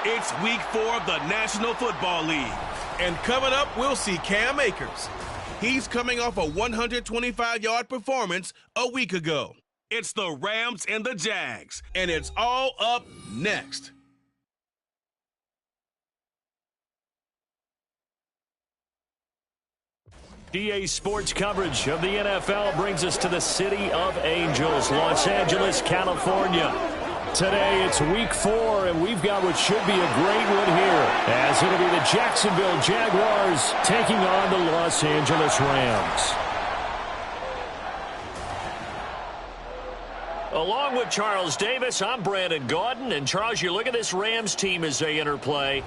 It's week 4 of the National Football League. And coming up, we'll see Cam Akers. He's coming off a 125-yard performance a week ago. It's the Rams and the Jags, and it's all up next. EA Sports coverage of the NFL brings us to the City of Angels, Los Angeles, California. Today it's week 4, and we've got what should be a great one here, as it'll be the Jacksonville Jaguars taking on the Los Angeles Rams. Along with Charles Davis, I'm Brandon Gaudin. And Charles, you look at this Rams team as they enter play.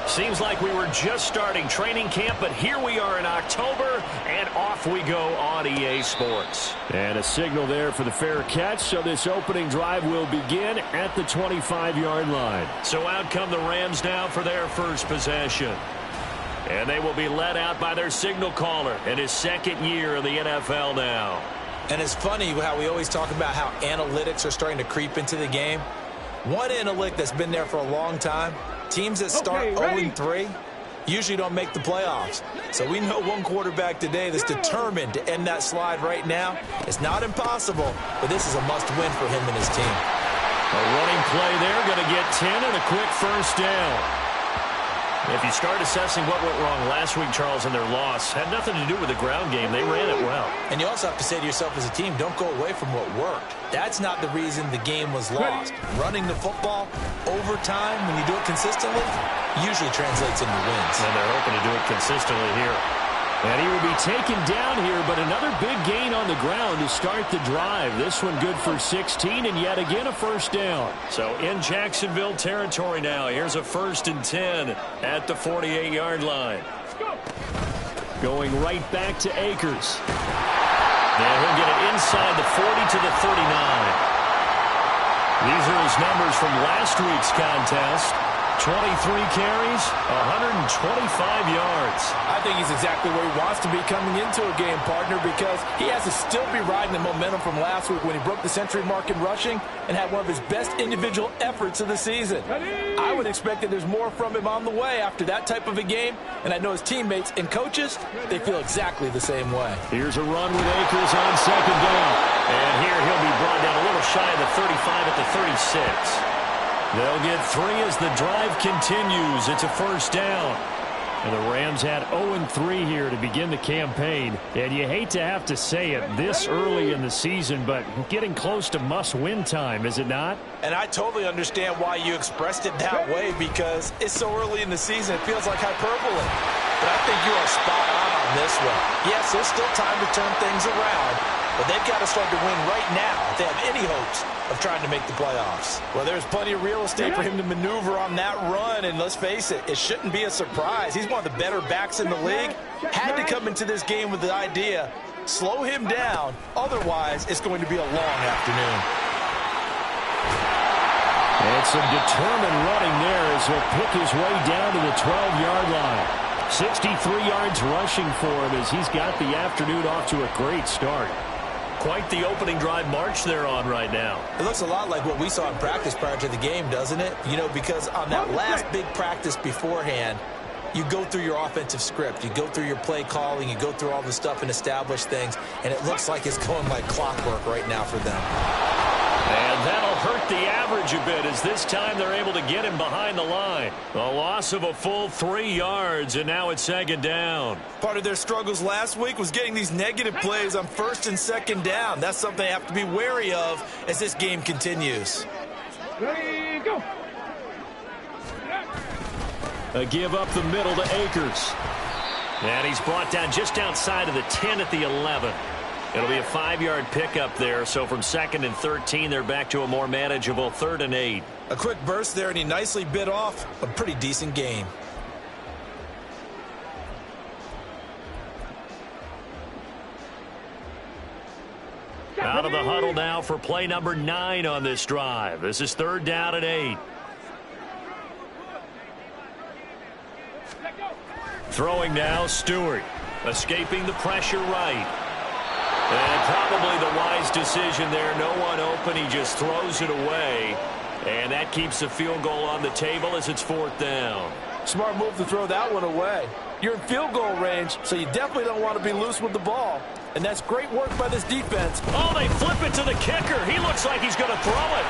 Seems like we were just starting training camp, but here we are in October, and off we go on EA Sports. And a signal there for the fair catch, so this opening drive will begin at the 25-yard line. So out come the Rams now for their first possession. And they will be led out by their signal caller in his second year in the NFL now. And it's funny how we always talk about how analytics are starting to creep into the game. One analytic that's been there for a long time, teams that start 0-3 usually don't make the playoffs. So we know one quarterback today that's determined to end that slide right now. It's not impossible, but this is a must-win for him and his team. A running play there, going to get 10 and a quick first down. If you start assessing what went wrong last week, Charles, in their loss, had nothing to do with the ground game. They ran it well. And you also have to say to yourself as a team, don't go away from what worked. That's not the reason the game was lost. Running the football over time, when you do it consistently, usually translates into wins. And they're hoping to do it consistently here. And he will be taken down here, but another big gain on the ground to start the drive. This one good for 16, and yet again a first down. So in Jacksonville territory now. Here's a 1st and 10 at the 48-yard line. Going right back to Akers. And he'll get it inside the 40 to the 39. These are his numbers from last week's contest. 23 carries, 125 yards. I think he's exactly where he wants to be coming into a game, partner, because he has to still be riding the momentum from last week when he broke the century mark in rushing and had one of his best individual efforts of the season. I would expect that there's more from him on the way after that type of a game, and I know his teammates and coaches, they feel exactly the same way. Here's a run with Akers on second down. And here he'll be brought down a little shy of the 35 at the 36. They'll get 3 as the drive continues. It's a first down. And the Rams had 0-3 here to begin the campaign. And you hate to have to say it this early in the season, but getting close to must-win time, is it not? And I totally understand why you expressed it that way, because it's so early in the season, it feels like hyperbole. But I think you are spot on this one. Yes, there's still time to turn things around, but they've got to start to win right now if they have any hopes of trying to make the playoffs. Well, there's plenty of real estate for him to maneuver on that run, and let's face it, it shouldn't be a surprise. He's one of the better backs in the league. Had to come into this game with the idea, slow him down, otherwise it's going to be a long afternoon. And some determined running there as he'll pick his way down to the 12-yard line. 63 yards rushing for him as he's got the afternoon off to a great start. Quite the opening drive march they're on right now. It looks a lot like what we saw in practice prior to the game, doesn't it? You know, because on that last big practice beforehand, you go through your offensive script, you go through your play calling, you go through all the stuff and establish things, and it looks like it's going like clockwork right now for them. And that'll hurt the average a bit as this time they're able to get him behind the line. A loss of a full 3 yards, and now it's second down. Part of their struggles last week was getting these negative plays on 1st and 2nd down. That's something they have to be wary of as this game continues. Ready, go. A give up the middle to Akers. And he's brought down just outside of the 10 at the 11. It'll be a 5-yard pickup there, so from 2nd and 13, they're back to a more manageable 3rd and 8. A quick burst there, and he nicely bit off a pretty decent gain. Out of the huddle now for play number 9 on this drive. This is 3rd down and 8. Throwing now, Stewart. Escaping the pressure right. And probably the wise decision there. No one open. He just throws it away. And that keeps the field goal on the table as it's 4th down. Smart move to throw that one away. You're in field goal range, so you definitely don't want to be loose with the ball. And that's great work by this defense. Oh, they flip it to the kicker. He looks like he's going to throw it.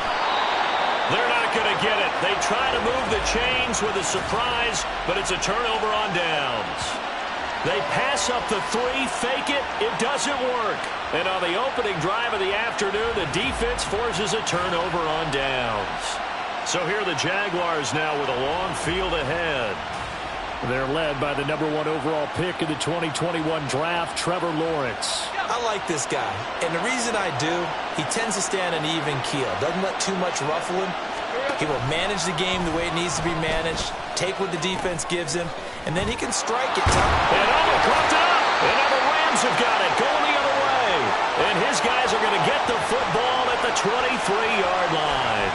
They're not going to get it. They try to move the chains with a surprise, but it's a turnover on downs. They pass up the 3, fake it. It doesn't work. And on the opening drive of the afternoon, the defense forces a turnover on downs. So here are the Jaguars now with a long field ahead. They're led by the #1 overall pick in the 2021 draft, Trevor Lawrence. I like this guy, and the reason I do, he tends to stand an even keel. Doesn't let too much ruffle him. He will manage the game the way it needs to be managed, take what the defense gives him, and then he can strike it. And caught it up. And now the Rams have got it, going the other way. And his guys are going to get the football at the 23-yard line.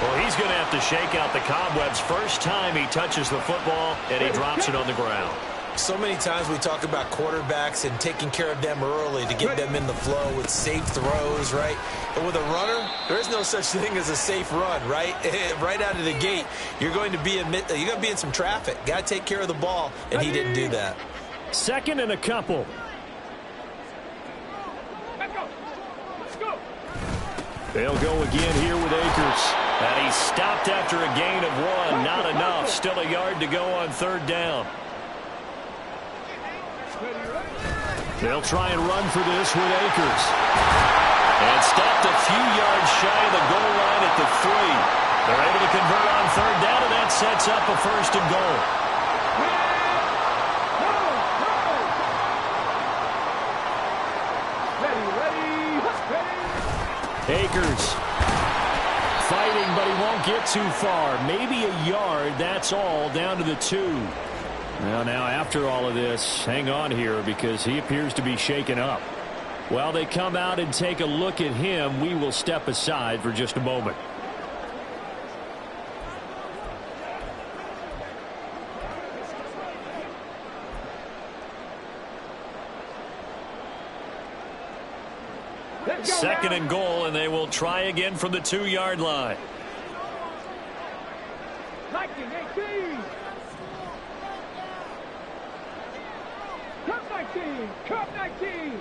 Well, he's going to have to shake out the cobwebs first time he touches the football, and he drops it on the ground. So many times we talk about quarterbacks and taking care of them early to get them in the flow with safe throws, right? But with a runner, there is no such thing as a safe run, right? Right out of the gate, you're going to be in some traffic. Got to take care of the ball, and he didn't do that. 2nd and a couple. They'll go again here with Akers. And he's stopped after a gain of 1. Not enough. Still a yard to go on 3rd down. They'll try and run for this with Akers. And stopped a few yards shy of the goal line at the 3. They're able to convert on 3rd down, and that sets up a 1st and goal. Akers fighting, but he won't get too far. Maybe a yard, that's all, down to the 2. Well, now after all of this, hang on here because he appears to be shaken up. While they come out and take a look at him, we will step aside for just a moment. Second and goal, and they will try again from the 2-yard line. 19-18. Cup 19. Cup 19.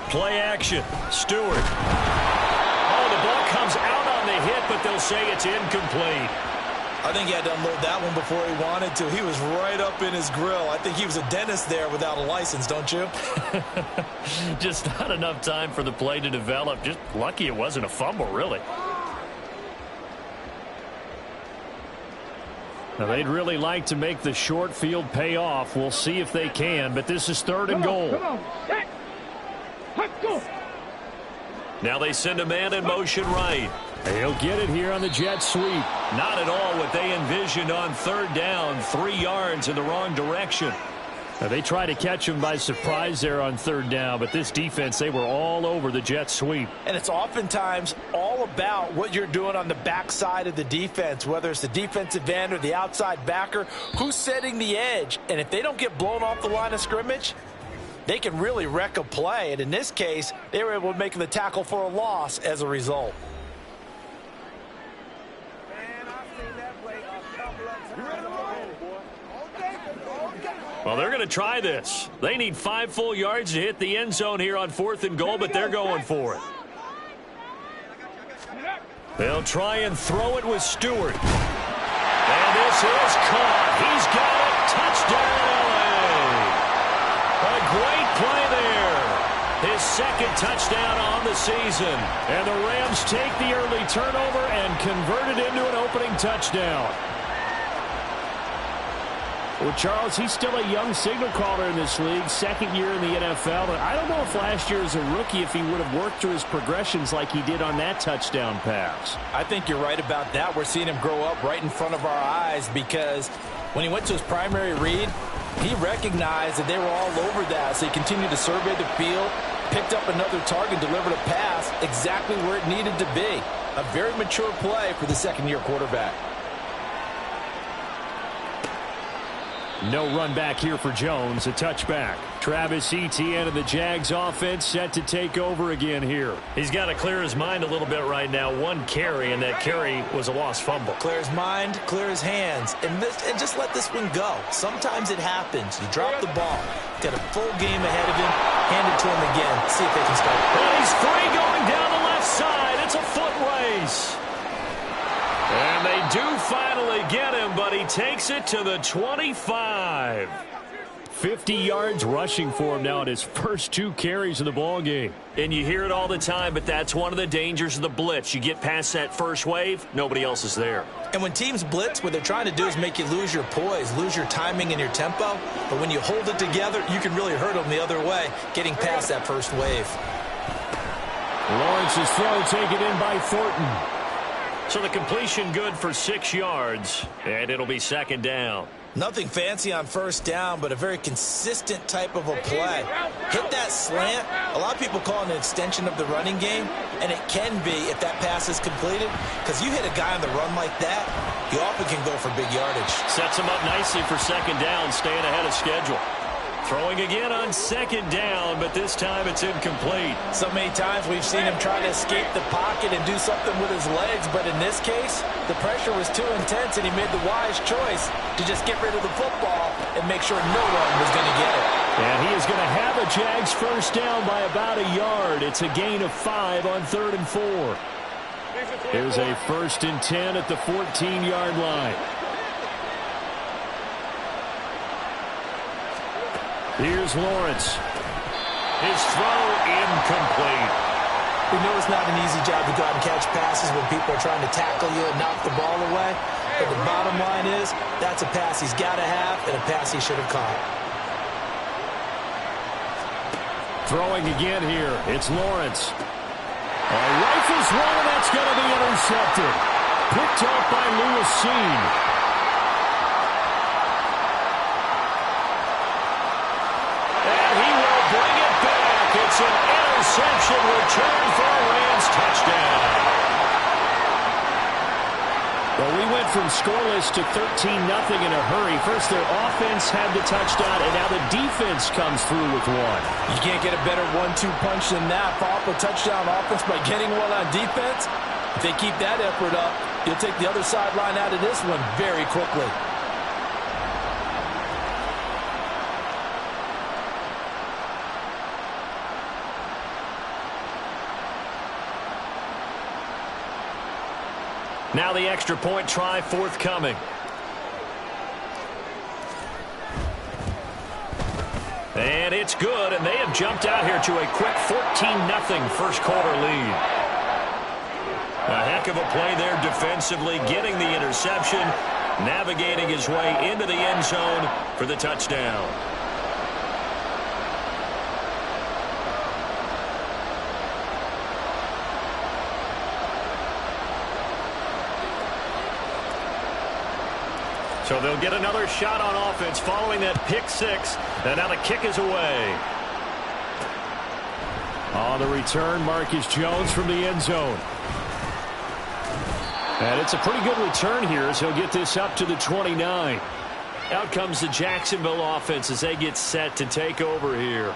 Play action. Stewart. Oh, the ball comes out on the hit, but they'll say it's incomplete. I think he had to unload that one before he wanted to. He was right up in his grill. I think he was a dentist there without a license, don't you? Just not enough time for the play to develop. Just lucky it wasn't a fumble, really. Now, they'd really like to make the short field pay off. We'll see if they can, but this is 3rd and goal. Come on. Let's go. Now they send a man in motion right. He'll get it here on the jet sweep. Not at all what they envisioned on 3rd down. 3 yards in the wrong direction. Now they try to catch him by surprise there on 3rd down, but this defense, they were all over the jet sweep. And it's oftentimes all about what you're doing on the backside of the defense, whether it's the defensive end or the outside backer, who's setting the edge. And if they don't get blown off the line of scrimmage, they can really wreck a play. And in this case, they were able to make the tackle for a loss as a result. Well, they're going to try this. They need 5 full yards to hit the end zone here on 4th and goal, but they're going for it. They'll try and throw it with Stewart. And this is caught. He's got it. Touchdown, LA. A great play there. His 2nd touchdown on the season. And the Rams take the early turnover and convert it into an opening touchdown. Well, Charles, he's still a young signal caller in this league, 2nd year in the NFL. But I don't know if last year as a rookie, if he would have worked through his progressions like he did on that touchdown pass. I think you're right about that. We're seeing him grow up right in front of our eyes because when he went to his primary read, he recognized that they were all over that. So he continued to survey the field, picked up another target, delivered a pass exactly where it needed to be. A very mature play for the 2nd-year quarterback. No run back here for Jones. A touchback. Travis Etienne of the Jags offense set to take over again here. He's got to clear his mind a little bit right now. One carry, and that carry was a lost fumble. Clear his mind, clear his hands, and just let this one go. Sometimes it happens. You drop the ball. Got a full game ahead of him. Hand it to him again. See if they can start. And he's free going down the left side. It's a foot race. And they do finally get him, but he takes it to the 25. 50 yards rushing for him now in his first 2 carries of the ball game. And you hear it all the time, but that's one of the dangers of the blitz. You get past that first wave, nobody else is there. And when teams blitz, what they're trying to do is make you lose your poise, lose your timing and your tempo. But when you hold it together, you can really hurt them the other way, getting past that first wave. Lawrence's throw taken in by Thornton. So the completion good for 6 yards, and it'll be second down. Nothing fancy on first down, but a very consistent type of a play. Hit that slant. A lot of people call it an extension of the running game, and it can be if that pass is completed, because you hit a guy on the run like that, you often can go for big yardage. Sets him up nicely for second down, staying ahead of schedule. Throwing again on second down, but this time it's incomplete. So many times we've seen him try to escape the pocket and do something with his legs, but in this case, the pressure was too intense and he made the wise choice to just get rid of the football and make sure no one was going to get it. And he is going to have a Jags first down by about a yard. It's a gain of 5 on 3rd and 4. Here's a 1st and 10 at the 14-yard line. Here's Lawrence. His throw incomplete. We know it's not an easy job to go out and catch passes when people are trying to tackle you and knock the ball away. But the bottom line is that's a pass he's got to have and a pass he should have caught. Throwing again here. It's Lawrence. Rifles one, and that's going to be intercepted. Picked off by Lewis. It's an interception return for a Rams touchdown. Well, we went from scoreless to 13-0 in a hurry. First, their offense had the touchdown, and now the defense comes through with one. You can't get a better 1-2 punch than that. Follow up a touchdown offense by getting one on defense. If they keep that effort up, you'll take the other sideline out of this one very quickly. Now the extra point try forthcoming. And it's good, and they have jumped out here to a quick 14-0 first quarter lead. A heck of a play there defensively, getting the interception, navigating his way into the end zone for the touchdown. So they'll get another shot on offense following that pick six. And now the kick is away. On the return, Marcus Jones from the end zone. And it's a pretty good return here as he'll get this up to the 29. Out comes the Jacksonville offense as they get set to take over here.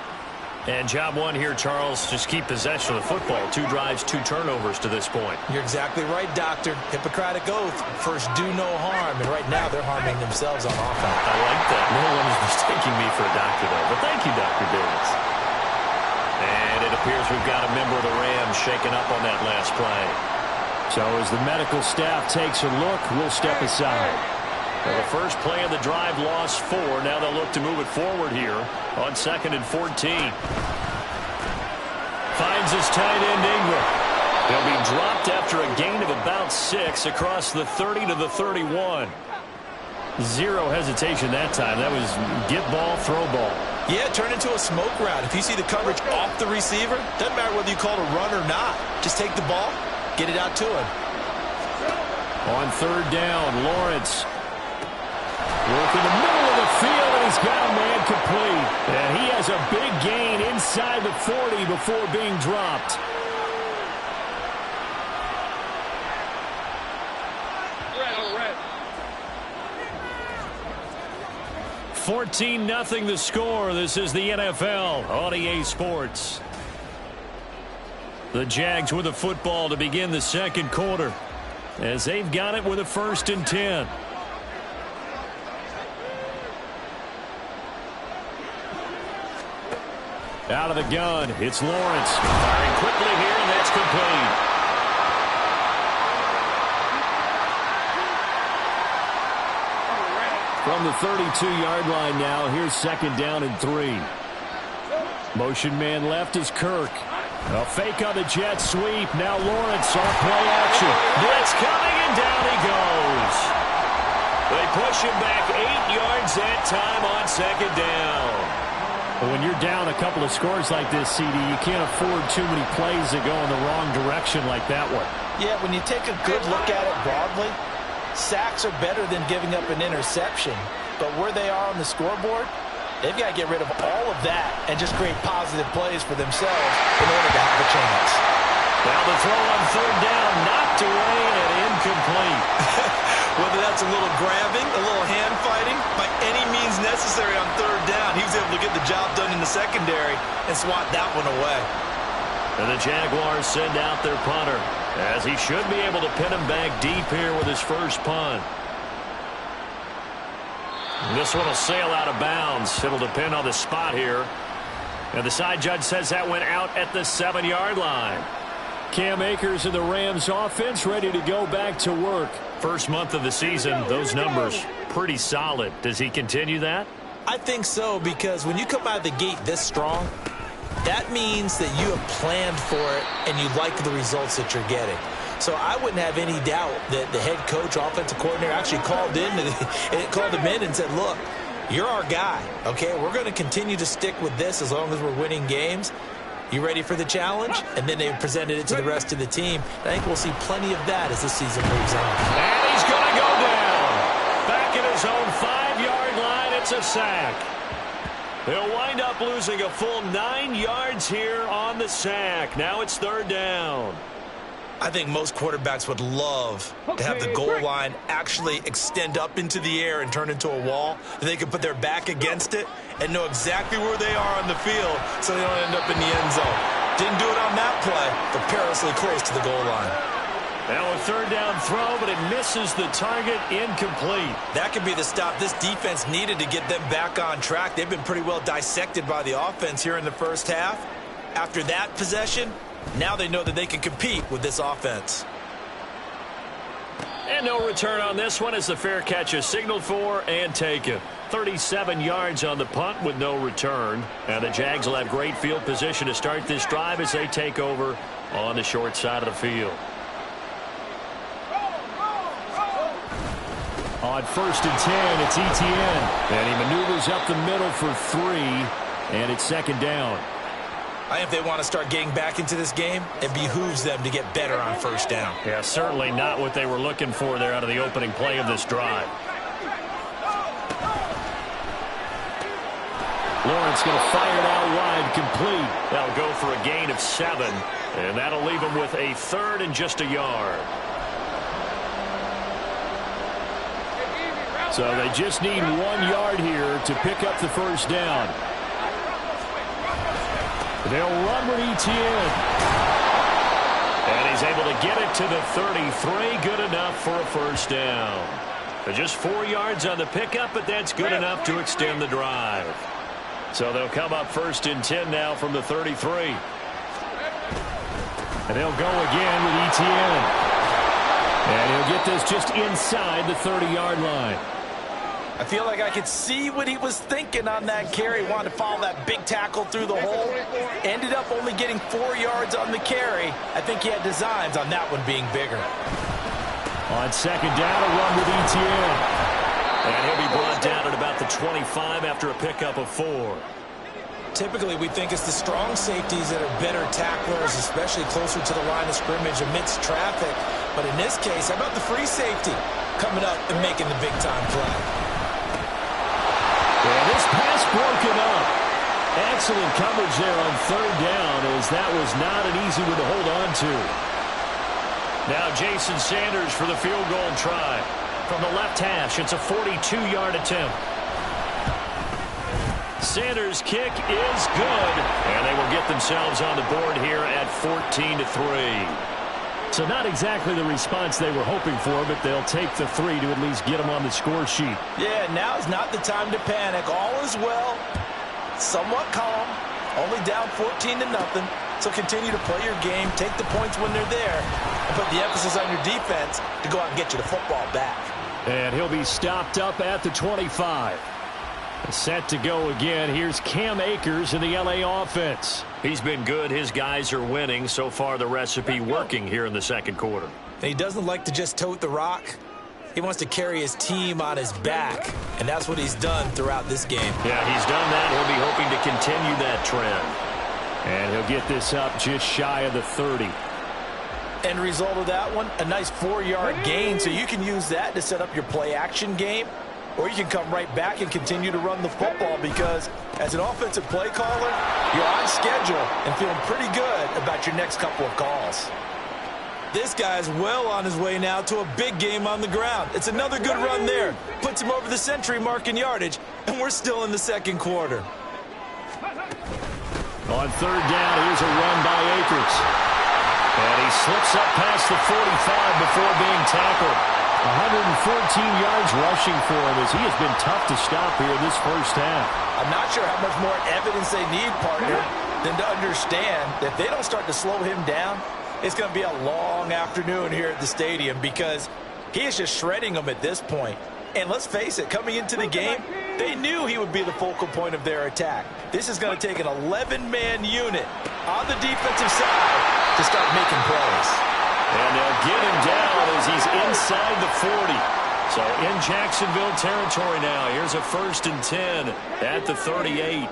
And job one here, Charles, just keep possession of the football. 2 drives, 2 turnovers to this point. You're exactly right, Doctor. Hippocratic oath. First, do no harm. And right now, they're harming themselves on offense. I like that. No one is mistaking me for a doctor, though. But thank you, Dr. Davis. And it appears we've got a member of the Rams shaking up on that last play. So as the medical staff takes a look, we'll step aside. Well, the first play of the drive lost 4. Now they'll look to move it forward here on 2nd and 14. Finds his tight end Ingram. He'll be dropped after a gain of about 6 across the 30 to the 31. Zero hesitation that time. That was get ball, throw ball. Yeah, turn into a smoke route. If you see the coverage off the receiver, doesn't matter whether you call it a run or not. Just take the ball, get it out to him. On 3rd down, Lawrence. Work in the middle of the field, and he's got a man complete. And he has a big gain inside the 40 before being dropped. 14-0 the score. This is the NFL on EA Sports. The Jags with the football to begin the second quarter, as they've got it with a 1st and 10. Out of the gun, it's Lawrence. Firing quickly here, and that's complete. From the 32-yard line now, here's 2nd down and 3. Motion man left is Kirk. A fake on the jet sweep. Now Lawrence off play action. Blitz coming, and down he goes. They push him back 8 yards that time on 2nd down. When you're down a couple of scores like this, CD, you can't afford too many plays that go in the wrong direction like that one. Yeah, when you take a good look at it broadly, sacks are better than giving up an interception. But where they are on the scoreboard, they've got to get rid of all of that and just create positive plays for themselves in order to have a chance. Now the throw on 3rd down, knocked away and incomplete. Whether that's a little grabbing, a little hand fighting, by any means necessary on 3rd down, he was able to get the job done in the secondary and swat that one away. And the Jaguars send out their punter, as he should be able to pin him back deep here with his first punt. This one will sail out of bounds. It'll depend on the spot here. And the side judge says that went out at the 7-yard line. Cam Akers and the Rams offense ready to go back to work. First month of the season, those numbers pretty solid. Does he continue that? I think so, because when you come out of the gate this strong, that means that you have planned for it and you like the results that you're getting. So I wouldn't have any doubt that the head coach, offensive coordinator, actually called him in and said, look, you're our guy, okay? We're going to continue to stick with this as long as we're winning games. You ready for the challenge? And then they presented it to the rest of the team. I think we'll see plenty of that as the season moves on. And he's going to go down. Back at his own 5-yard line, it's a sack. They'll wind up losing a full 9 yards here on the sack. Now it's 3rd down. I think most quarterbacks would love to have the goal line actually extend up into the air and turn into a wall. They can put their back against it and know exactly where they are on the field so they don't end up in the end zone. Didn't do it on that play, but perilously close to the goal line. Now a 3rd down throw, but it misses the target, incomplete. That could be the stop this defense needed to get them back on track. They've been pretty well dissected by the offense here in the first half. After that possession, now they know that they can compete with this offense. And no return on this one as the fair catch is signaled for and taken. 37 yards on the punt with no return. And the Jags will have great field position to start this drive as they take over on the short side of the field. On 1st and 10, it's Etienne. And he maneuvers up the middle for 3, and it's 2nd down. I think if they want to start getting back into this game, it behooves them to get better on 1st down. Yeah, certainly not what they were looking for there out of the opening play of this drive. Lawrence going to fire it out wide, complete. That'll go for a gain of 7, and that'll leave them with a 3rd and just a yard. So they just need 1 yard here to pick up the 1st down. They'll run with Etienne. And he's able to get it to the 33. Good enough for a 1st down. But just 4 yards on the pickup, but that's good enough to extend the drive. So they'll come up 1st and 10 now from the 33. And they'll go again with Etienne. And he'll get this just inside the 30-yard line. I feel like I could see what he was thinking on that carry. Wanted to follow that big tackle through the hole. Ended up only getting 4 yards on the carry. I think he had designs on that one being bigger. On 2nd down, a run with Etienne. And he'll be brought down at about the 25 after a pickup of 4. Typically, we think it's the strong safeties that are better tacklers, especially closer to the line of scrimmage amidst traffic. But in this case, how about the free safety coming up and making the big-time play? Yeah, this pass broken up. Excellent coverage there on 3rd down, as that was not an easy one to hold on to. Now Jason Sanders for the field goal try. From the left hash, it's a 42-yard attempt. Sanders' kick is good, and they will get themselves on the board here at 14-3. So not exactly the response they were hoping for, but they'll take the 3 to at least get them on the score sheet. Yeah, now is not the time to panic. All is well, somewhat calm, only down 14-0. So continue to play your game, take the points when they're there, and put the emphasis on your defense to go out and get you the football back. And he'll be stopped up at the 25. Set to go again. Here's Cam Akers in the LA offense. He's been good. His guys are winning. So far, the recipe working here in the second quarter. And he doesn't like to just tote the rock. He wants to carry his team on his back, and that's what he's done throughout this game. Yeah, he's done that. He'll be hoping to continue that trend. And he'll get this up just shy of the 30. End result of that one, a nice 4-yard gain, so you can use that to set up your play-action game. Or you can come right back and continue to run the football because as an offensive play caller, you're on schedule and feeling pretty good about your next couple of calls. This guy's well on his way now to a big game on the ground. It's another good run there. Puts him over the century mark in yardage, and we're still in the second quarter. On third down, here's a run by Akers. And he slips up past the 45 before being tackled. 114 yards rushing for him as he has been tough to stop here this first half. I'm not sure how much more evidence they need, partner, than to understand that if they don't start to slow him down, it's going to be a long afternoon here at the stadium because he is just shredding them at this point. And let's face it, coming into the game, they knew he would be the focal point of their attack. This is going to take an 11-man unit on the defensive side to start making plays. And they'll get him down as he's inside the 40. So in Jacksonville territory now. Here's a 1st and 10 at the 38.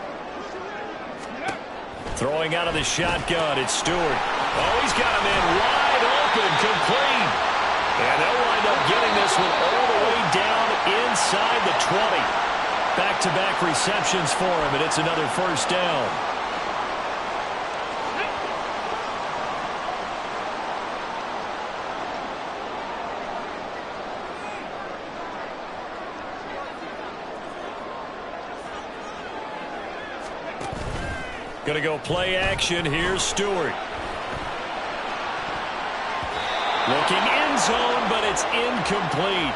Throwing out of the shotgun, it's Stewart. Oh, he's got him in wide open, complete. And they'll wind up getting this one all the way down inside the 20. Back-to-back receptions for him, and it's another 1st down. Going to go play action. Here's Stewart. Looking end zone, but it's incomplete.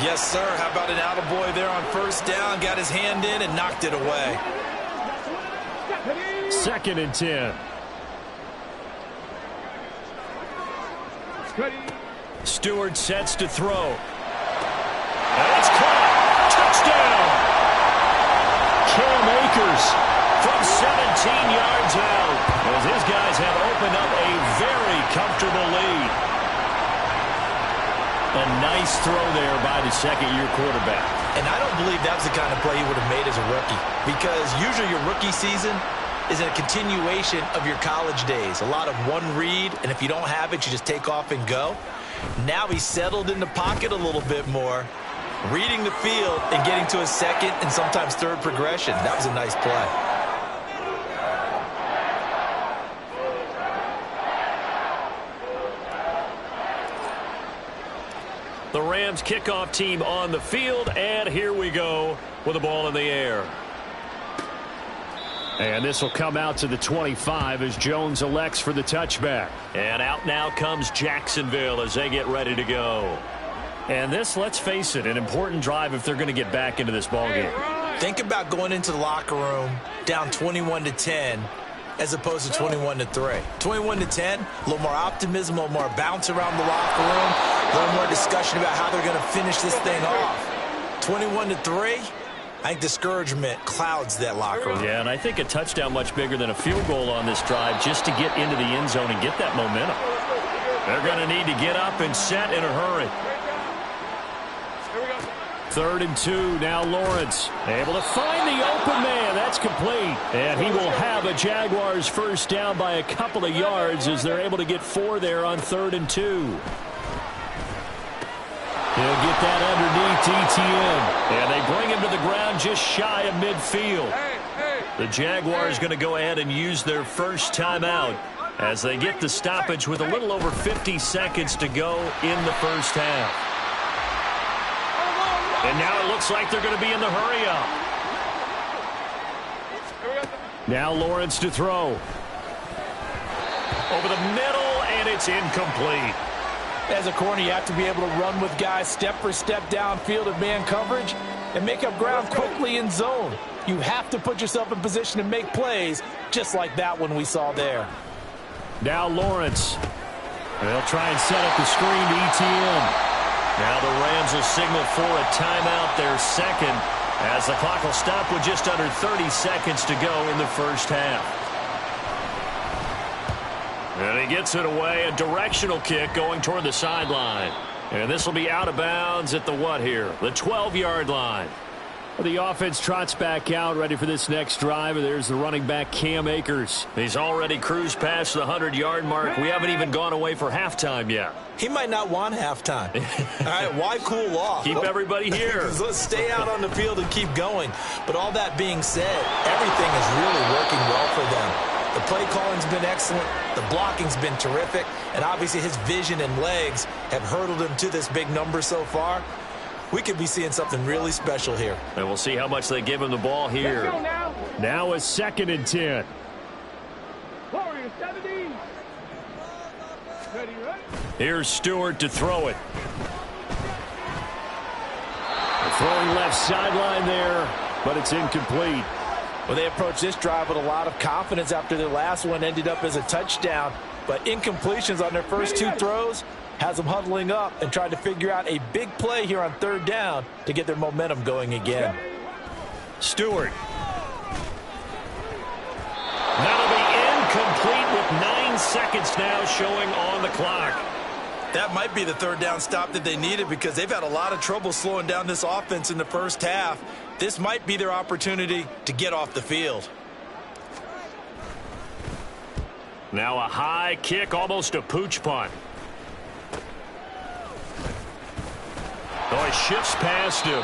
Yes, sir. How about an attaboy there on 1st down? Got his hand in and knocked it away. 2nd and 10. Stewart sets to throw. And it's caught. Touchdown. Cam Akers from 17 yards out, as his guys have opened up a very comfortable lead. A nice throw there by the second-year quarterback. And I don't believe that was the kind of play he would have made as a rookie, because usually your rookie season is a continuation of your college days. A lot of one read, and if you don't have it, you just take off and go. Now he's settled in the pocket a little bit more, reading the field and getting to a second and sometimes third progression. That was a nice play. The Rams kickoff team on the field, and here we go with the ball in the air. And this will come out to the 25 as Jones elects for the touchback. And out now comes Jacksonville as they get ready to go. And this, let's face it, an important drive if they're going to get back into this ballgame. Think about going into the locker room down 21-10 as opposed to 21-3. 21-10, a little more optimism, a little more bounce around the locker room, a little more discussion about how they're going to finish this thing off. 21-3, I think discouragement clouds that locker room. Yeah, and I think a touchdown much bigger than a field goal on this drive just to get into the end zone and get that momentum. They're going to need to get up and set in a hurry. 3rd and 2, now Lawrence. Able to find the open man. That's complete. And he will have a Jaguars 1st down by a couple of yards as they're able to get 4 there on 3rd and 2. He'll get that underneath ETN. And they bring him to the ground just shy of midfield. The Jaguars going to go ahead and use their first timeout as they get the stoppage with a little over 50 seconds to go in the first half. And now it looks like they're going to be in the hurry-up. Now Lawrence to throw. Over the middle, and it's incomplete. As a corner, you have to be able to run with guys step for step downfield in man coverage and make up ground quickly in zone. You have to put yourself in position to make plays, just like that one we saw there. Now Lawrence. They'll try and set up the screen to ETN. Now the Rams will signal for a timeout, their second, as the clock will stop with just under 30 seconds to go in the first half. And he gets it away, a directional kick going toward the sideline. And this will be out of bounds at the what here? The 12-yard line. The offense trots back out, ready for this next drive. And there's the running back, Cam Akers. He's already cruised past the 100-yard mark. We haven't even gone away for halftime yet. He might not want halftime. All right, why cool off? Keep everybody here. Let's stay out on the field and keep going. But all that being said, everything is really working well for them. The play calling's been excellent. The blocking's been terrific. And obviously his vision and legs have hurdled him to this big number so far. We could be seeing something really special here. And we'll see how much they give him the ball here. Now a 2nd and 10. Warriors 70. Ready. Here's Stewart to throw it. Throwing left sideline there, but it's incomplete. Well, they approached this drive with a lot of confidence after their last one ended up as a touchdown. But incompletions on their first 2 throws has them huddling up and trying to figure out a big play here on 3rd down to get their momentum going again. Stewart. That'll be incomplete with 9 seconds now showing on the clock. That might be the 3rd down stop that they needed because they've had a lot of trouble slowing down this offense in the first half. This might be their opportunity to get off the field. Now a high kick, almost a pooch punt. Oh, he shifts past him.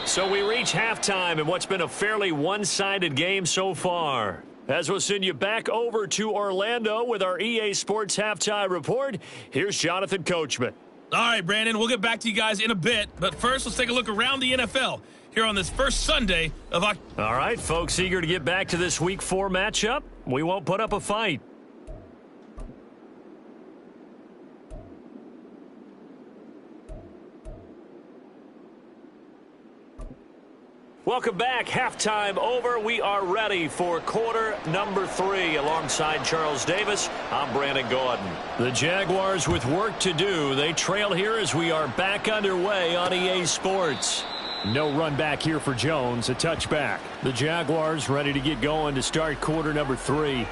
So we reach halftime in what's been a fairly one-sided game so far. As we'll send you back over to Orlando with our EA Sports Halftime Report, here's Jonathan Coachman. All right, Brandon, we'll get back to you guys in a bit. But first, let's take a look around the NFL here on this first Sunday of October. All right, folks, eager to get back to this Week 4 matchup. We won't put up a fight. Welcome back. Halftime over. We are ready for quarter number 3. Alongside Charles Davis, I'm Brandon Gordon. The Jaguars with work to do. They trail here as we are back underway on EA Sports. No run back here for Jones. A touchback. The Jaguars ready to get going to start quarter number 3.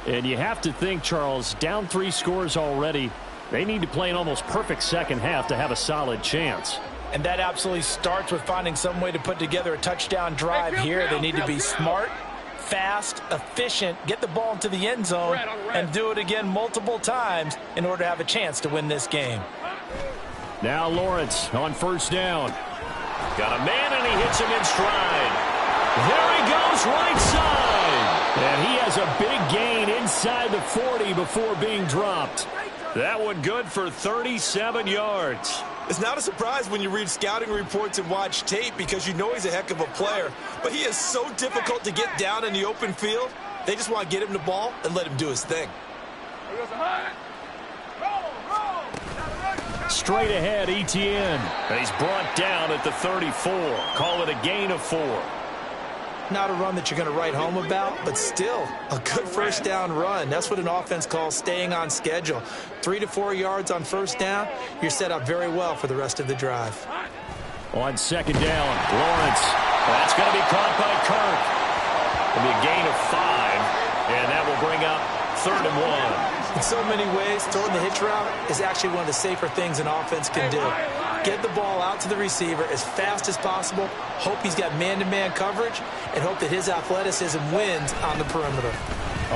And you have to think, Charles, down 3 scores already. They need to play an almost perfect second half to have a solid chance. And that absolutely starts with finding some way to put together a touchdown drive here. They need to be smart, fast, efficient, get the ball into the end zone, and do it again multiple times in order to have a chance to win this game. Now Lawrence on 1st down. Got a man, and he hits him in stride. There he goes, right side. And he has a big gain inside the 40 before being dropped. That one good for 37 yards. It's not a surprise when you read scouting reports and watch tape because you know he's a heck of a player. But he is so difficult to get down in the open field. They just want to get him the ball and let him do his thing. Straight ahead, ETN. He's brought down at the 34. Call it a gain of 4. Not a run that you're going to write home about, but still a good 1st down run. That's what an offense calls staying on schedule. 3 to 4 yards on 1st down, you're set up very well for the rest of the drive. On 2nd down, Lawrence. That's going to be caught by Kirk. It'll be a gain of 5, and that will bring up 3rd and 1. In so many ways, throwing the hitch route is actually one of the safer things an offense can do. Get the ball out to the receiver as fast as possible, hope he's got man-to-man coverage, and hope that his athleticism wins on the perimeter.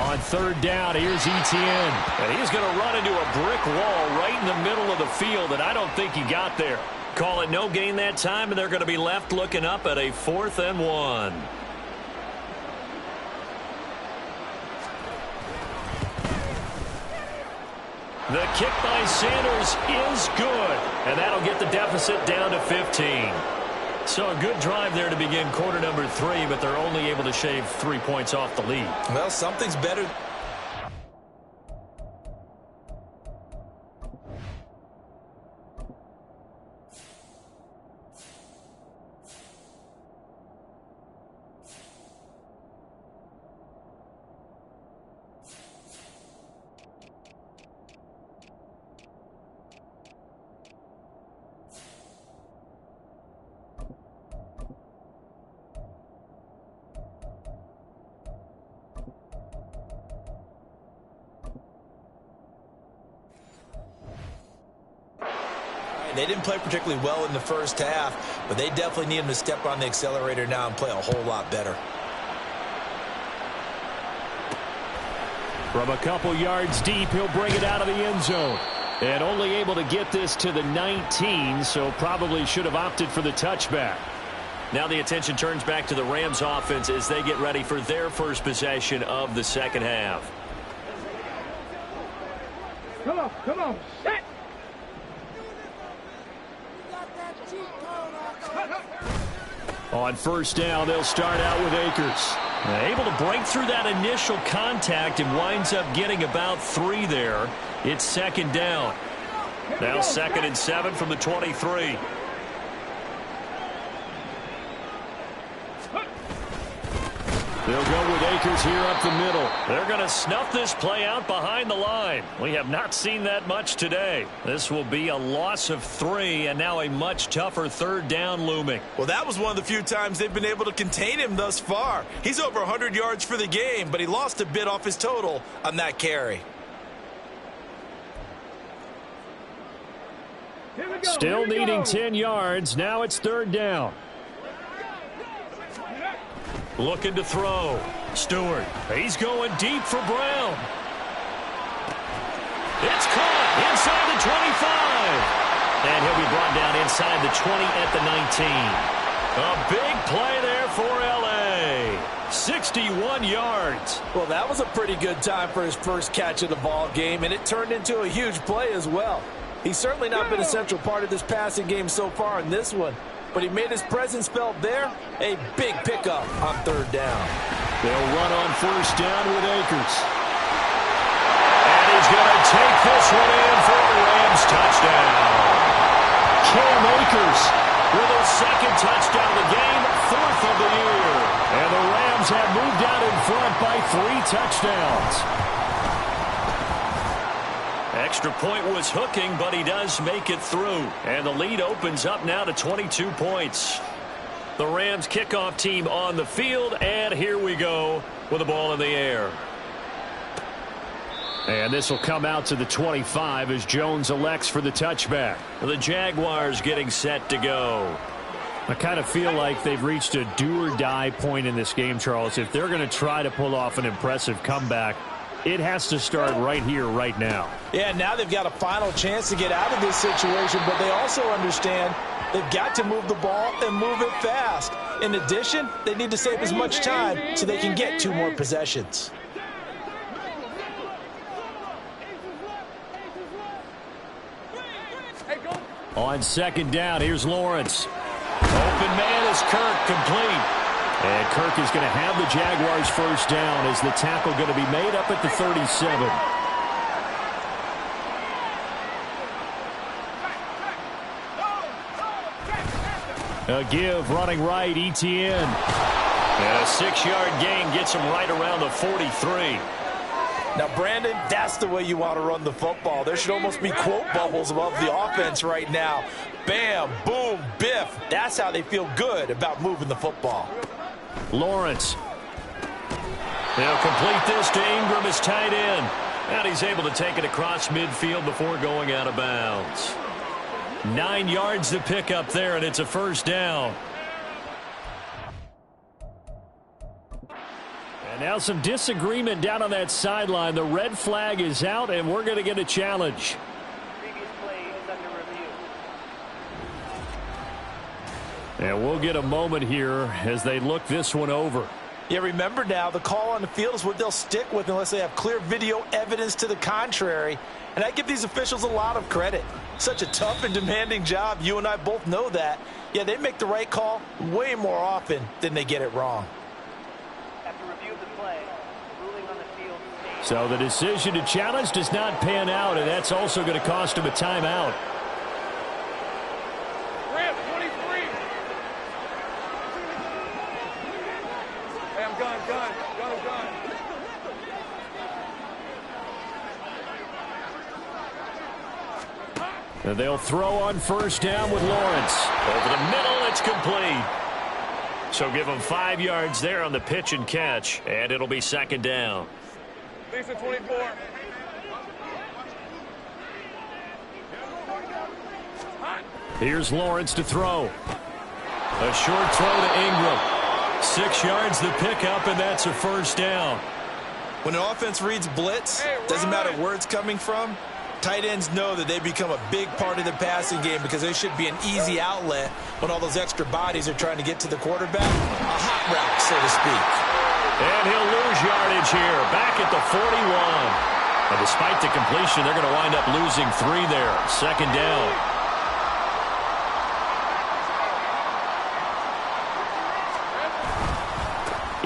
On 3rd down, here's ETN. And he's going to run into a brick wall right in the middle of the field, and I don't think he got there. Call it no gain that time, and they're going to be left looking up at a 4th and 1. The kick by Sanders is good, and that'll get the deficit down to 15. So a good drive there to begin quarter number 3, but they're only able to shave 3 points off the lead. Well, something's better. They didn't play particularly well in the first half, but they definitely need him to step on the accelerator now and play a whole lot better. From a couple yards deep, he'll bring it out of the end zone. And only able to get this to the 19, so probably should have opted for the touchback. Now the attention turns back to the Rams offense as they get ready for their first possession of the second half. Come on, set! On first down, they'll start out with Akers. Able to break through that initial contact and winds up getting about 3 there. It's second down. Now 2nd and 7 from the 23. They'll go with Akers here up the middle. They're going to snuff this play out behind the line. We have not seen that much today. This will be a loss of 3, and now a much tougher third down looming. Well, that was one of the few times they've been able to contain him thus far. He's over 100 yards for the game, but he lost a bit off his total on that carry. Still needing 10 yards. Now it's third down. Looking to throw. Stewart. He's going deep for Brown. It's caught inside the 25. And he'll be brought down inside the 20 at the 19. A big play there for L.A. 61 yards. Well, that was a pretty good time for his first catch of the ball game, and it turned into a huge play as well. He's certainly not been a central part of this passing game so far in this one, but he made his presence felt there. A big pickup on third down. They'll run on first down with Akers. And he's going to take this one in for a Rams touchdown. Cam Akers with his second touchdown of the game, 4th of the year. And the Rams have moved out in front by 3 touchdowns. Extra point was hooking, but he does make it through. And the lead opens up now to 22 points. The Rams kickoff team on the field, and here we go with the ball in the air. And this will come out to the 25 as Jones elects for the touchback. The Jaguars getting set to go. I kind of feel like they've reached a do-or-die point in this game, Charles. If they're going to try to pull off an impressive comeback, it has to start right here, right now. Yeah, now they've got a final chance to get out of this situation, but they also understand they've got to move the ball and move it fast. In addition, they need to save as much time so they can get 2 more possessions. On second down, here's Lawrence. Open man is Kirk, complete. And Kirk is going to have the Jaguars first down as the tackle going to be made up at the 37. A give running right, Etienne. And a 6-yard gain gets him right around the 43. Now, Brandon, that's the way you want to run the football. There should almost be quote bubbles above the offense right now. Bam, boom, biff. That's how they feel good about moving the football. Lawrence. They'll complete this to Ingram as tight end. And he's able to take it across midfield before going out of bounds. 9 yards to pick up there, and it's a first down. And now some disagreement down on that sideline. The red flag is out, and we're going to get a challenge. Previous play is under review. And we'll get a moment here as they look this one over. Yeah, remember now, the call on the field is what they'll stick with unless they have clear video evidence to the contrary. And I give these officials a lot of credit. Such a tough and demanding job. You and I both know that. Yeah, they make the right call way more often than they get it wrong. After review of the play, ruling on the field. So the decision to challenge does not pan out, and that's also going to cost him a timeout. Ramp 23. Hey, I'm gun. And they'll throw on first down with Lawrence. Over the middle, it's complete. So give him 5 yards there on the pitch and catch, and it'll be second down. Lisa 24. Here's Lawrence to throw. A short throw to Ingram. 6 yards the pickup, and that's a first down. When an offense reads blitz, doesn't matter where it's coming from, tight ends know that they become a big part of the passing game because they should be an easy outlet when all those extra bodies are trying to get to the quarterback. A hot route, so to speak. And he'll lose yardage here, back at the 41. And despite the completion, they're going to wind up losing 3 there. Second down.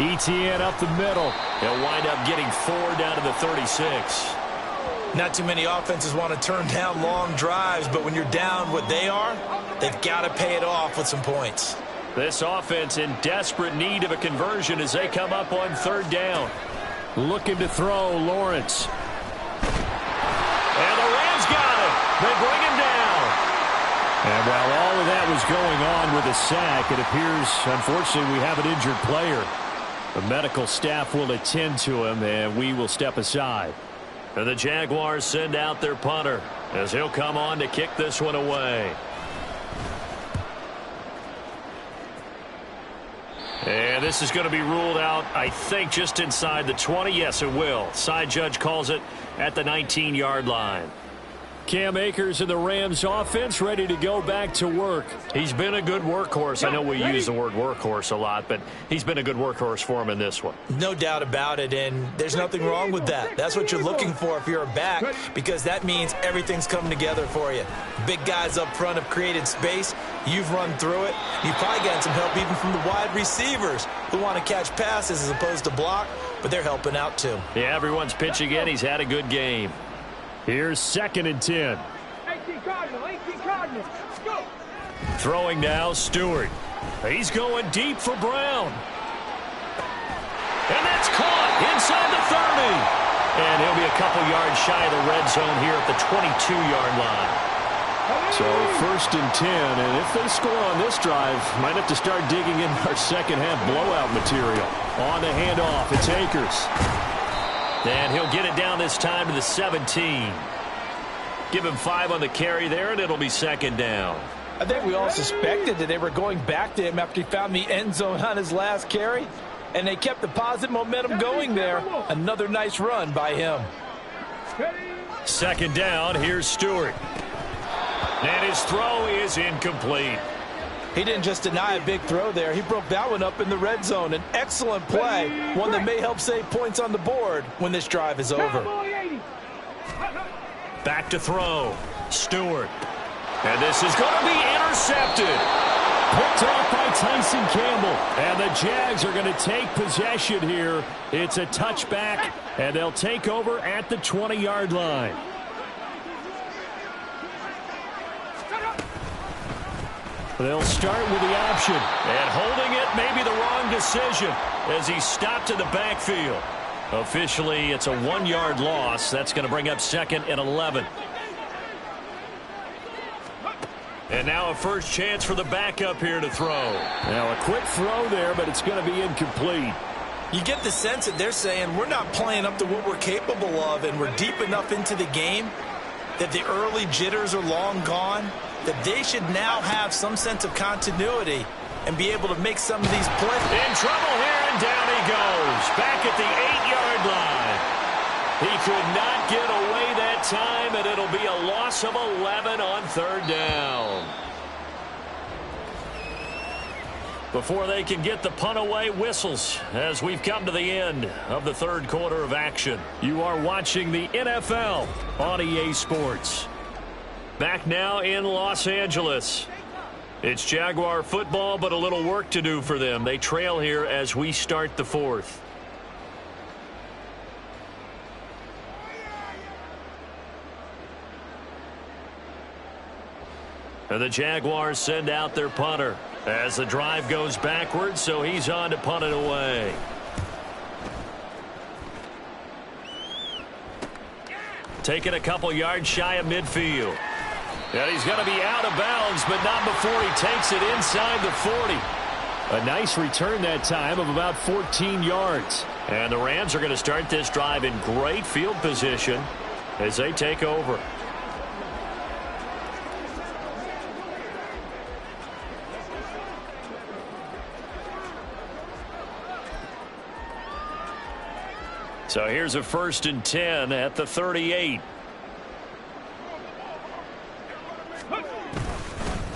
ETN up the middle. He'll wind up getting 4 down to the 36. Not too many offenses want to turn down long drives, but when you're down what they are, they've got to pay it off with some points. This offense in desperate need of a conversion as they come up on third down. Looking to throw, Lawrence. And the Rams got him. They bring him down. And while all of that was going on with a sack, it appears, unfortunately, we have an injured player. The medical staff will attend to him, and we will step aside. And the Jaguars send out their punter as he'll come on to kick this one away. And this is going to be ruled out, I think, just inside the 20. Yes, it will. Side judge calls it at the 19-yard line. Cam Akers and the Rams offense ready to go back to work. He's been a good workhorse. I know we use the word workhorse a lot, but he's been a good workhorse for him in this one. No doubt about it, and there's nothing wrong with that. That's what you're looking for if you're a back, because that means everything's coming together for you. Big guys up front have created space. You've run through it. You've probably gotten some help even from the wide receivers who want to catch passes as opposed to block, but they're helping out too. Yeah, everyone's pitching in. He's had a good game. Here's 2nd and 10. 18 Cardinals. Let's go. Throwing now, Stewart. He's going deep for Brown. And that's caught inside the 30. And he'll be a couple yards shy of the red zone here at the 22-yard line. So 1st and 10, and if they score on this drive, might have to start digging in our second-half blowout material. On the handoff, it's Akers. And he'll get it down this time to the 17. Give him 5 on the carry there, and it'll be second down. I think we all suspected that they were going back to him after he found the end zone on his last carry, and they kept the positive momentum going there. Another nice run by him. Second down, here's Stewart. And his throw is incomplete. He didn't just deny a big throw there. He broke that one up in the red zone. An excellent play, one that may help save points on the board when this drive is over. Back to throw. Stewart. And this is going to be intercepted. Picked off by Tyson Campbell. And the Jags are going to take possession here. It's a touchback, and they'll take over at the 20-yard line. They'll start with the option. And holding it may be the wrong decision as he stopped in the backfield. Officially, it's a 1-yard loss. That's going to bring up 2nd and 11. And now a first chance for the backup here to throw. Now a quick throw there, but it's going to be incomplete. You get the sense that they're saying we're not playing up to what we're capable of, and we're deep enough into the game that the early jitters are long gone, that they should now have some sense of continuity and be able to make some of these plays. In trouble here, and down he goes. Back at the 8-yard line. He could not get away that time, and it'll be a loss of 11 on third down. Before they can get the punt away, whistles as we've come to the end of the third quarter of action. You are watching the NFL on EA Sports. Back now in Los Angeles. It's Jaguar football, but a little work to do for them. They trail here as we start the fourth. And the Jaguars send out their punter as the drive goes backwards, so he's on to punt it away. Taking a couple yards shy of midfield. And he's going to be out of bounds, but not before he takes it inside the 40. A nice return that time of about 14 yards. And the Rams are going to start this drive in great field position as they take over. So here's a 1st and 10 at the 38.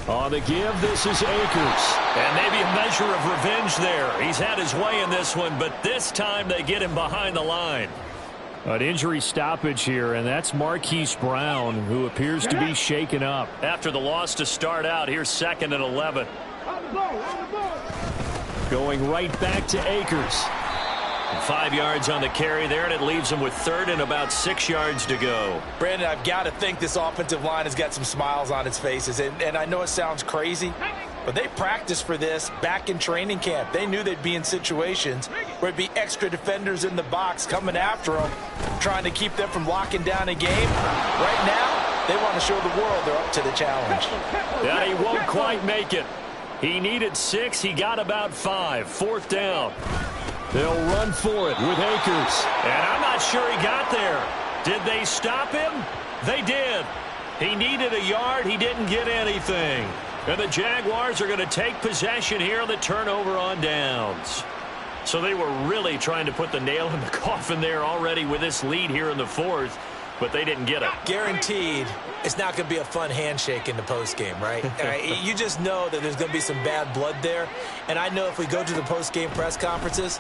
On the give, this is Akers. And maybe a measure of revenge there. He's had his way in this one, but this time they get him behind the line. An injury stoppage here, and that's Marquise Brown, who appears to be shaken up. After the loss to start out, here's 2nd and 11. Going right back to Akers. 5 yards on the carry there, and it leaves him with 3rd and about 6 yards to go. Brandon, I've got to think this offensive line has got some smiles on its faces. And I know it sounds crazy, but they practiced for this back in training camp. They knew they'd be in situations where it'd be extra defenders in the box coming after them, trying to keep them from locking down a game. Right now, they want to show the world they're up to the challenge. Yeah, he won't quite make it. He needed 6. He got about 5. 4th down. They'll run for it with Akers. And I'm not sure he got there. Did they stop him? They did. He needed a yard. He didn't get anything. And the Jaguars are going to take possession here on the turnover on downs. So they were really trying to put the nail in the coffin there already with this lead here in the 4th, but they didn't get it. Guaranteed it's not going to be a fun handshake in the postgame, right? You just know that there's going to be some bad blood there. And I know if we go to the postgame press conferences,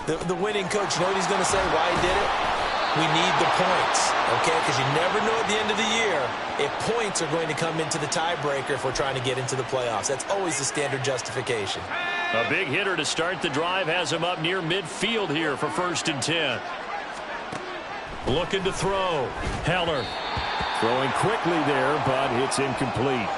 the winning coach, you know what he's going to say, why he did it? We need the points, okay? Because you never know at the end of the year if points are going to come into the tiebreaker if we're trying to get into the playoffs. That's always the standard justification. A big hitter to start the drive has him up near midfield here for 1st and 10. Looking to throw. Heller. Throwing quickly there, but it's incomplete.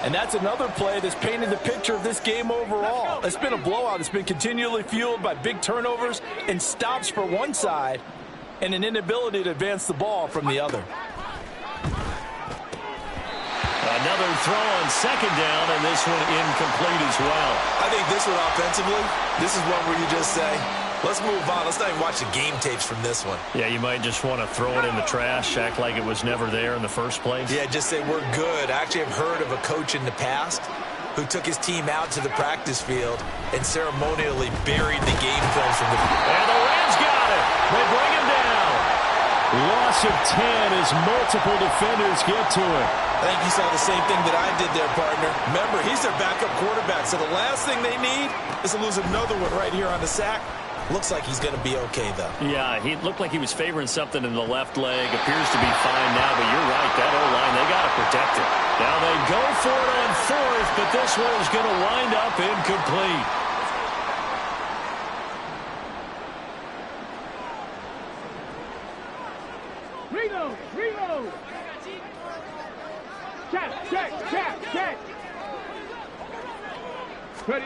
And that's another play that's painted the picture of this game overall. It's been a blowout. It's been continually fueled by big turnovers and stops for one side and an inability to advance the ball from the other. Another throw on 2nd down, and this one incomplete as well. I think this one offensively, this is one where you just say, let's move on. Let's not even watch the game tapes from this one. Yeah, you might just want to throw it in the trash, act like it was never there in the first place. Yeah, just say we're good. I actually have heard of a coach in the past who took his team out to the practice field and ceremonially buried the game film from the... And the Rams got it. They bring him down. Loss of 10 as multiple defenders get to it. I think you saw the same thing that I did there, partner. Remember, he's their backup quarterback, so the last thing they need is to lose another one right here on the sack. Looks like he's going to be okay, though. Yeah, he looked like he was favoring something in the left leg. Appears to be fine now, but you're right. That O-line, they got to protect it. Now they go for it on 4th, but this one is going to wind up incomplete. Reload! Check! Ready?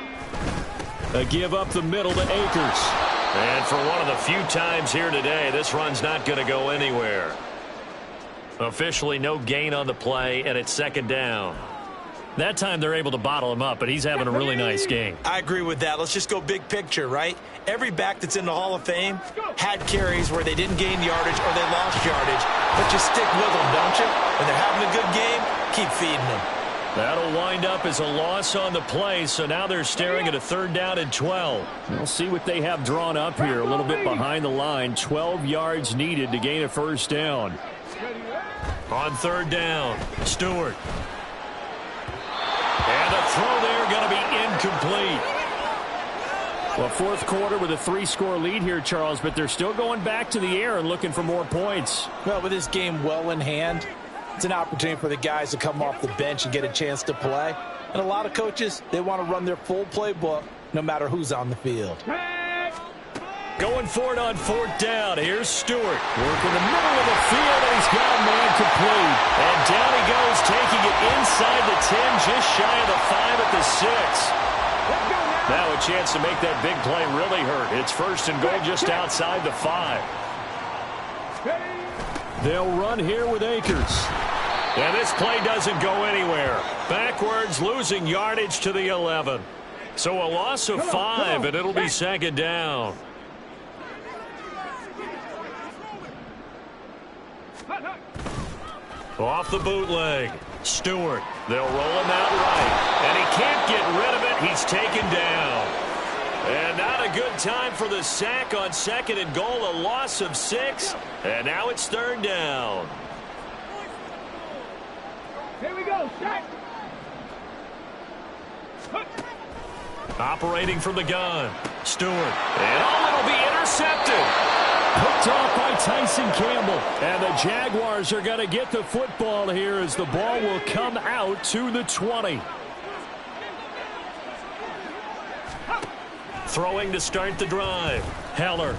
A give up the middle to Akers. And for one of the few times here today, this run's not going to go anywhere. Officially no gain on the play, and it's 2nd down. That time they're able to bottle him up, but he's having a really nice game. I agree with that. Let's just go big picture, right? Every back that's in the Hall of Fame had carries where they didn't gain yardage or they lost yardage, but you stick with them, don't you? When they're having a good game, keep feeding them. That'll wind up as a loss on the play, so now they're staring at a 3rd down and 12. We'll see what they have drawn up here, a little bit behind the line. 12 yards needed to gain a 1st down. On 3rd down, Stewart. And a throw there going to be incomplete. Well, 4th quarter with a 3-score lead here, Charles, but they're still going back to the air and looking for more points. Well, with this game well in hand, it's an opportunity for the guys to come off the bench and get a chance to play. And a lot of coaches, they want to run their full playbook no matter who's on the field. Going for it on 4th down. Here's Stewart. Working the middle of the field, and he's got a man complete. And down he goes, taking it inside the 10, just shy of the 5 at the 6. Now a chance to make that big play really hurt. It's 1st and goal just outside the 5. They'll run here with Akers. And this play doesn't go anywhere. Backwards, losing yardage to the 11. So a loss of 5, and it'll be 2nd down. Off the bootleg. Stewart. They'll roll him out right. And he can't get rid of it. He's taken down. And not a good time for the sack on 2nd and goal. A loss of 6. And now it's 3rd down. Here we go, set. Operating from the gun. Stewart. And it'll be intercepted. Hooked off by Tyson Campbell. And the Jaguars are going to get the football here as the ball will come out to the 20. Throwing to start the drive. Heller.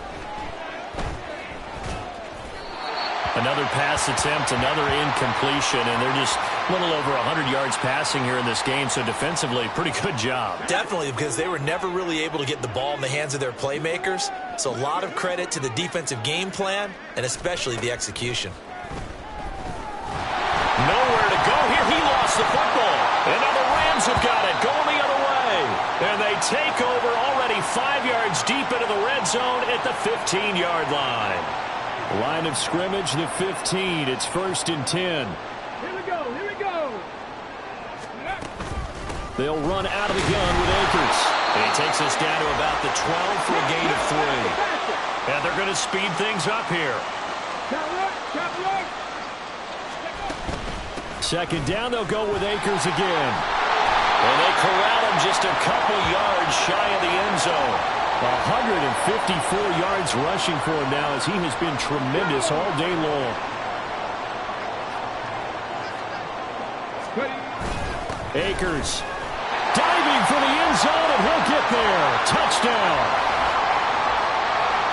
Another pass attempt, another incompletion, and they're just a little over 100 yards passing here in this game, so defensively, pretty good job. Definitely, because they were never really able to get the ball in the hands of their playmakers, so a lot of credit to the defensive game plan, and especially the execution. Nowhere to go here. He lost the football, and now the Rams have got it, going the other way, and they take over already 5 yards deep into the red zone at the 15-yard line. Line of scrimmage, the 15. It's 1st and 10. Here we go, here we go. They'll run out of the gun with Akers. And he takes us down to about the 12 for a gain of 3. And they're going to speed things up here. 2nd down, they'll go with Akers again. And they corral him just a couple yards shy of the end zone. 154 yards rushing for him now as he has been tremendous all day long. Akers diving for the end zone, and he'll get there. Touchdown.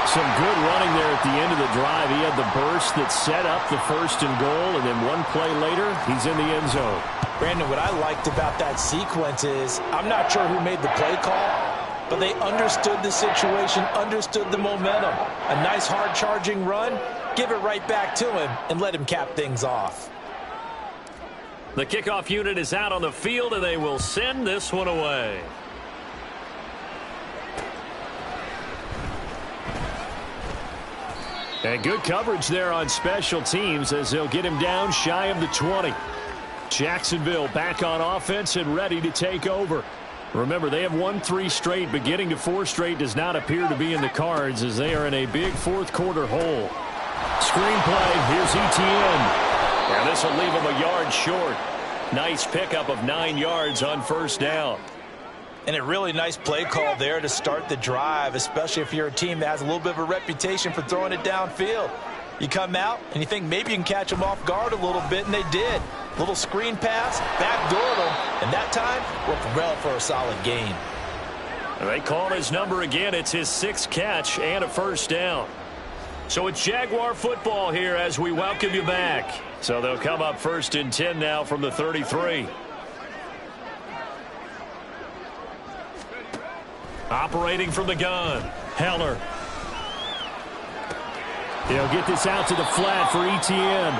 Some good running there at the end of the drive. He had the burst that set up the 1st and goal, and then one play later, he's in the end zone. Brandon, what I liked about that sequence is I'm not sure who made the play call, but they understood the situation, understood the momentum. A nice hard-charging run, give it right back to him, and let him cap things off. The kickoff unit is out on the field, and they will send this one away. And good coverage there on special teams as they'll get him down shy of the 20. Jacksonville back on offense and ready to take over. Remember, they have won 3 straight, but getting to 4 straight does not appear to be in the cards as they are in a big 4th quarter hole. Screen play, here's Etienne. And this will leave him a yard short. Nice pickup of 9 yards on 1st down. And a really nice play call there to start the drive, especially if you're a team that has a little bit of a reputation for throwing it downfield. You come out and you think maybe you can catch them off guard a little bit, and they did. Little screen pass, backdoored them, and that time worked well for a solid gain. They call his number again. It's his 6th catch and a 1st down. So it's Jaguar football here as we welcome you back. So they'll come up 1st and 10 now from the 33. Operating from the gun, Heller. He'll get this out to the flat for Etienne.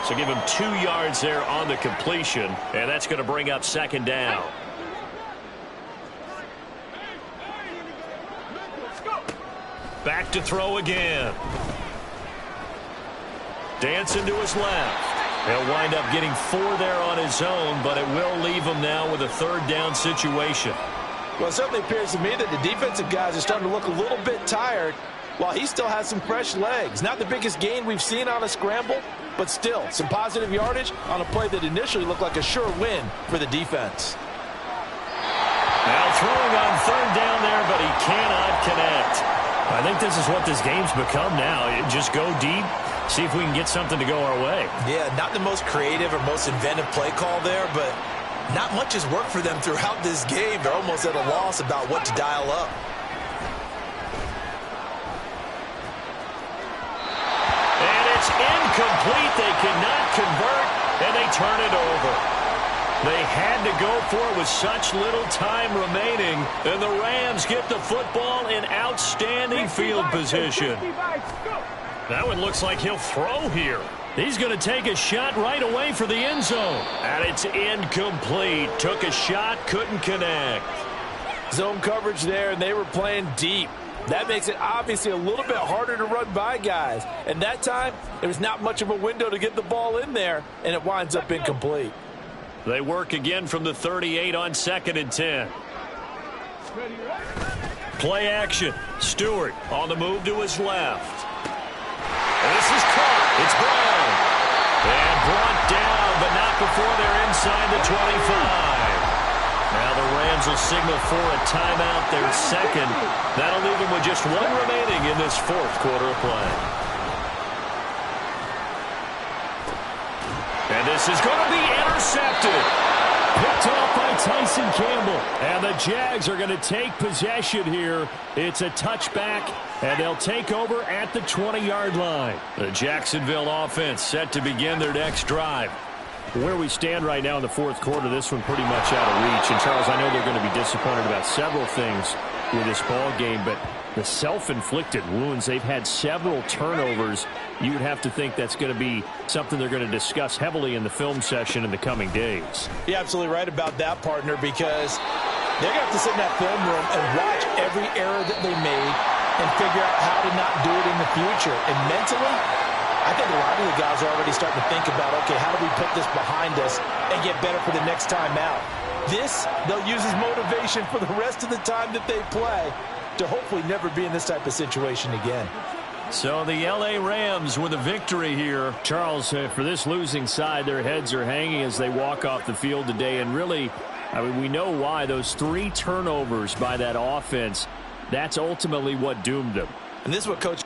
So give him 2 yards there on the completion, and that's going to bring up 2nd down. Back to throw again. Dancing to his left. He'll wind up getting 4 there on his own, but it will leave him now with a 3rd down situation. Well, it certainly appears to me that the defensive guys are starting to look a little bit tired while he still has some fresh legs. Not the biggest gain we've seen on a scramble, but still some positive yardage on a play that initially looked like a sure win for the defense. Now throwing on 3rd down there, but he cannot connect. I think this is what this game's become now. Just go deep, see if we can get something to go our way. Yeah, not the most creative or most inventive play call there, but Not much has worked for them throughout this game. They're almost at a loss about what to dial up. And it's incomplete. They cannot convert, and they turn it over. They had to go for it with such little time remaining, and the Rams get the football in outstanding field position. That one looks like he'll throw here. He's going to take a shot right away for the end zone. And it's incomplete. Took a shot, couldn't connect. Zone coverage there, and they were playing deep. That makes it obviously a little bit harder to run by guys. And that time, there was not much of a window to get the ball in there, and it winds up incomplete. They work again from the 38 on 2nd and 10. Play action. Stewart on the move to his left. And this is caught. It's Brown. And brought down, but not before they're inside the 25. Now the Rams will signal for a timeout, their second. That'll leave them with just one remaining in this 4th quarter of play. And this is going to be intercepted. Picked off by Tyson Campbell. And the Jags are going to take possession here. It's a touchback, and they'll take over at the 20-yard line. The Jacksonville offense set to begin their next drive. Where we stand right now in the 4th quarter, this one pretty much out of reach. And, Charles, I know they're going to be disappointed about several things with this ball game, but the self-inflicted wounds, they've had several turnovers. You would have to think that's going to be something they're going to discuss heavily in the film session in the coming days. You're absolutely right about that, partner, because they're going to have to sit in that film room and watch every error that they made and figure out how to not do it in the future. And mentally, I think a lot of the guys are already starting to think about, okay, how do we put this behind us and get better for the next time out? This, they'll use as motivation for the rest of the time that they play to hopefully never be in this type of situation again. So the L.A. Rams with a victory here. Charles, for this losing side, their heads are hanging as they walk off the field today. And really, I mean, we know why. Those 3 turnovers by that offense, that's ultimately what doomed them. And this is what Coach